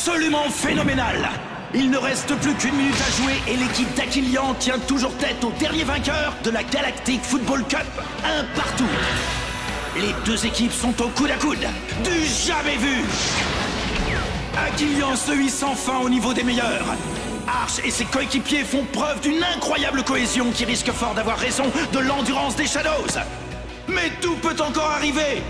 absolument phénoménal. Il ne reste plus qu'une minute à jouer et l'équipe d'Aquilian tient toujours tête au dernier vainqueur de la Galactic Football Cup, un partout. Les deux équipes sont au coude à coude, du jamais vu. Aquilian se hisse enfin au niveau des meilleurs. Arch et ses coéquipiers font preuve d'une incroyable cohésion qui risque fort d'avoir raison de l'endurance des Shadows. Mais tout peut encore arriver.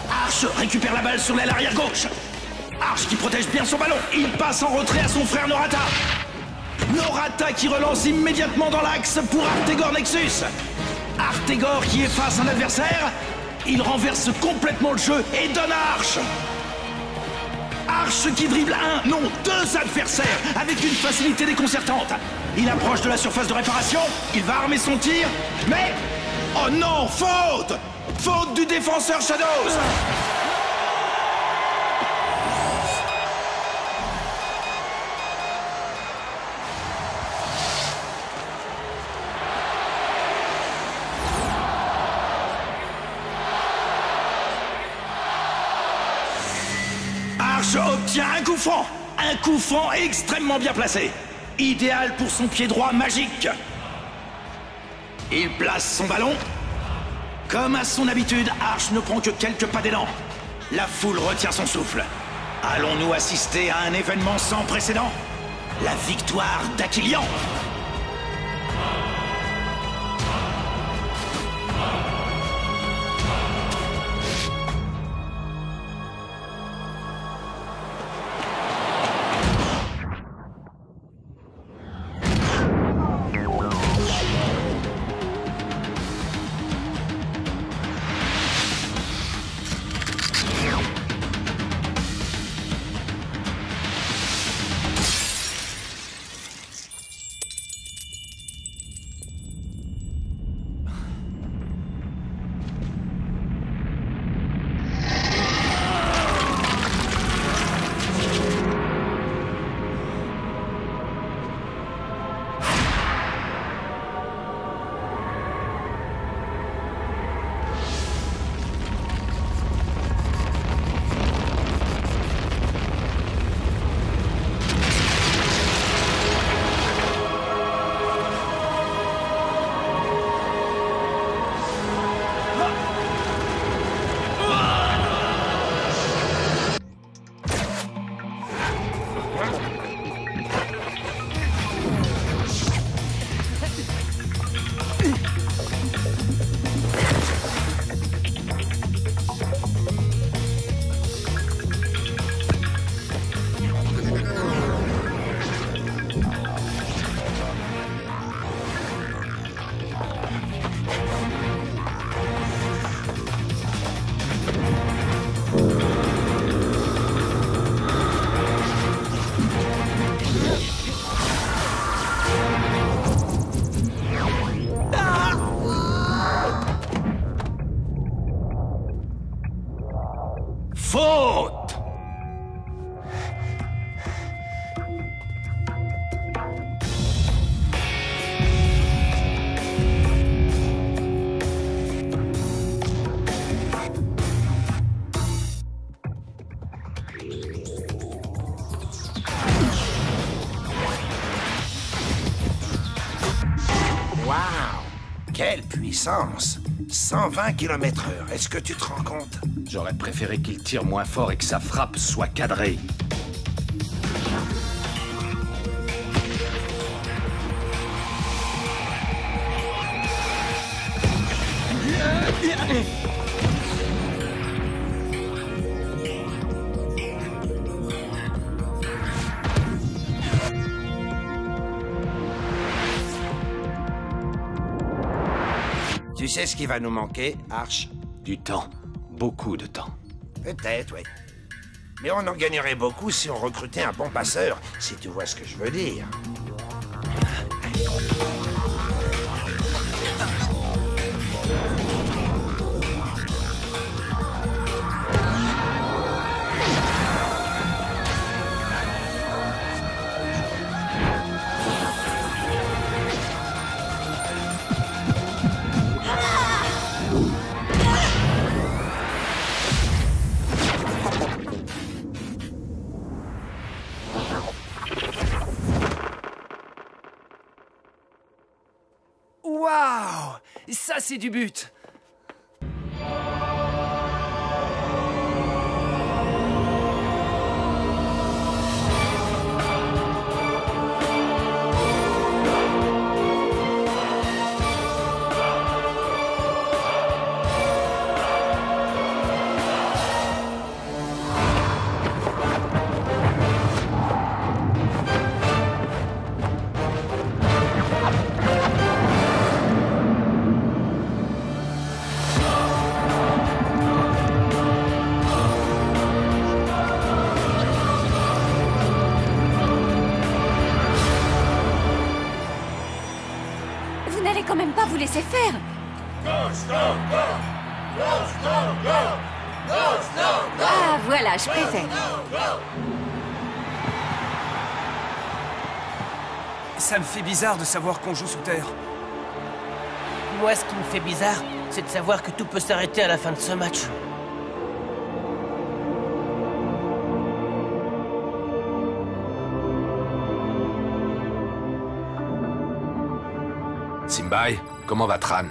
Arch récupère la balle sur l'aile arrière gauche. Arch qui protège bien son ballon. Il passe en retrait à son frère Norata. Norata qui relance immédiatement dans l'axe pour Artegor Nexus. Artegor qui efface un adversaire. Il renverse complètement le jeu et donne à Arch. Arch qui dribble un, non, deux adversaires avec une facilité déconcertante. Il approche de la surface de réparation. Il va armer son tir. Mais... oh non, faute! Faute du défenseur Shadows. Arch obtient un coup franc. Un coup franc extrêmement bien placé. Idéal pour son pied droit magique. Il place son ballon. Comme à son habitude, Arch ne prend que quelques pas d'élan. La foule retient son souffle. Allons-nous assister à un événement sans précédent? La victoire d'Aquilian. Faute! Waouh! Quelle puissance! 120 km/h, est-ce que tu te rends compte? J'aurais préféré qu'il tire moins fort et que sa frappe soit cadrée. Tu sais ce qui va nous manquer, Arch? Du temps. Beaucoup de temps. Peut-être, oui. Mais on en gagnerait beaucoup si on recrutait un bon passeur, si tu vois ce que je veux dire. passer du but. Vous n'allez quand même pas vous laisser faire. Ah, voilà, je préfère. Ça me fait bizarre de savoir qu'on joue sous terre. Moi, ce qui me fait bizarre, c'est de savoir que tout peut s'arrêter à la fin de ce match. Simbai, comment va Tran?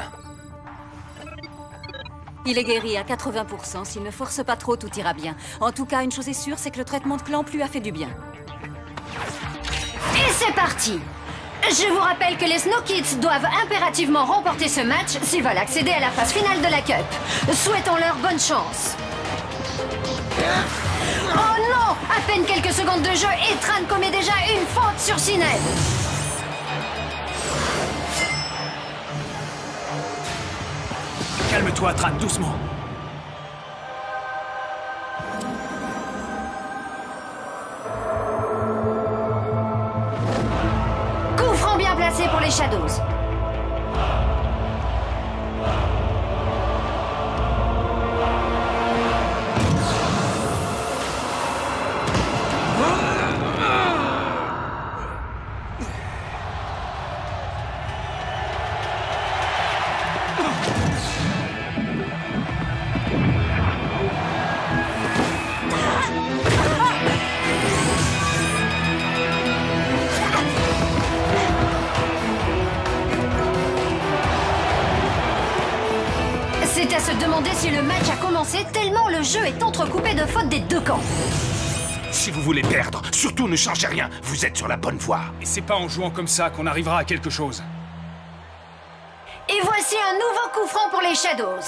Il est guéri à 80%. S'il ne force pas trop, tout ira bien. En tout cas, une chose est sûre, c'est que le traitement de Clamp lui a fait du bien. Et c'est parti! Je vous rappelle que les Snow Kids doivent impérativement remporter ce match s'ils veulent accéder à la phase finale de la Cup. Souhaitons-leur bonne chance. Oh non! À peine quelques secondes de jeu et Tran commet déjà une faute sur Sined. Calme-toi, Tran, doucement. Coup franc bien placé pour les Shadows. C'est à se demander si le match a commencé tellement le jeu est entrecoupé de fautes des deux camps. Si vous voulez perdre, surtout ne changez rien. Vous êtes sur la bonne voie. Et c'est pas en jouant comme ça qu'on arrivera à quelque chose. Et voici un nouveau coup franc pour les Shadows.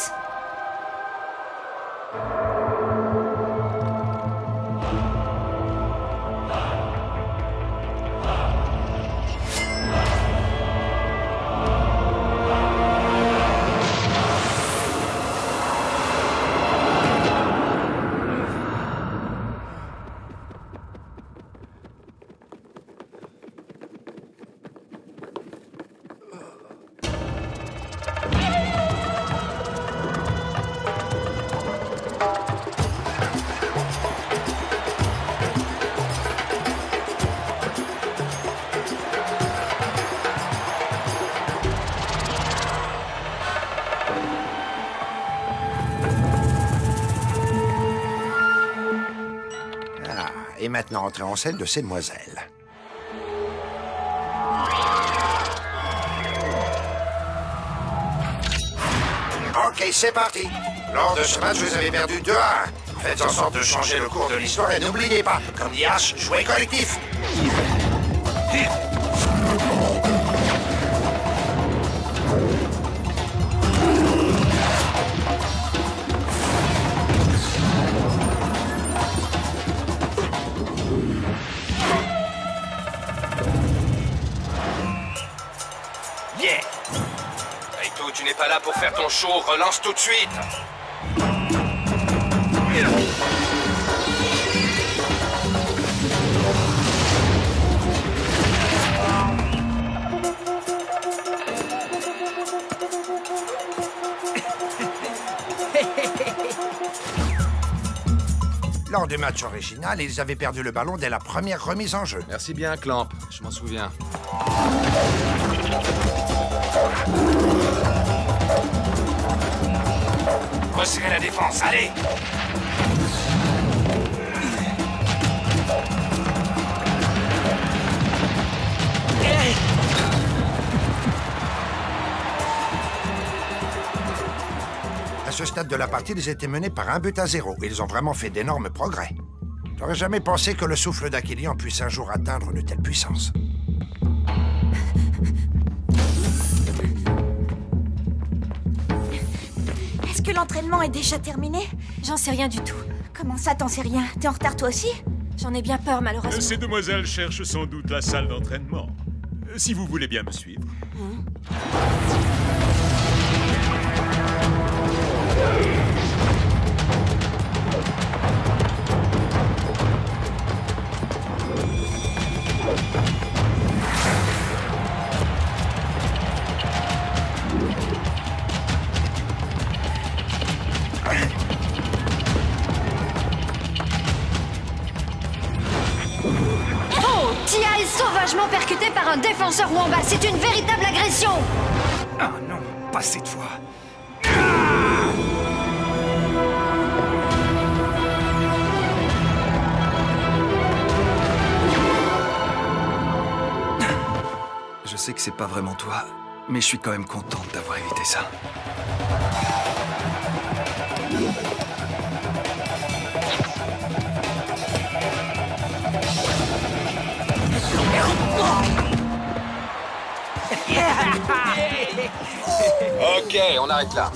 Et maintenant, entrée en scène de ces demoiselles. Ok, c'est parti. Lors de ce match, vous avez perdu 2-1. Faites en sorte de changer le cours de l'histoire et n'oubliez pas, comme dit H, jouez collectif. Yeah! Aito, tu n'es pas là pour faire ton show, relance tout de suite! Lors du match original, ils avaient perdu le ballon dès la première remise en jeu. Merci bien, Clamp. Je m'en souviens. Resserrez la défense, allez! À ce stade de la partie, ils étaient menés par 1-0. Ils ont vraiment fait d'énormes progrès. J'aurais jamais pensé que le souffle d'Achillian puisse un jour atteindre une telle puissance. Est-ce que l'entraînement est déjà terminé? J'en sais rien du tout. Comment ça, t'en sais rien? T'es en retard toi aussi? J'en ai bien peur, malheureusement. Ces demoiselles cherchent sans doute la salle d'entraînement. Si vous voulez bien me suivre. Tia est sauvagement percuté par un défenseur Wamba. C'est une véritable agression. Ah non, pas cette fois. Je sais que c'est pas vraiment toi, mais je suis quand même contente d'avoir évité ça. Ok, on arrête là.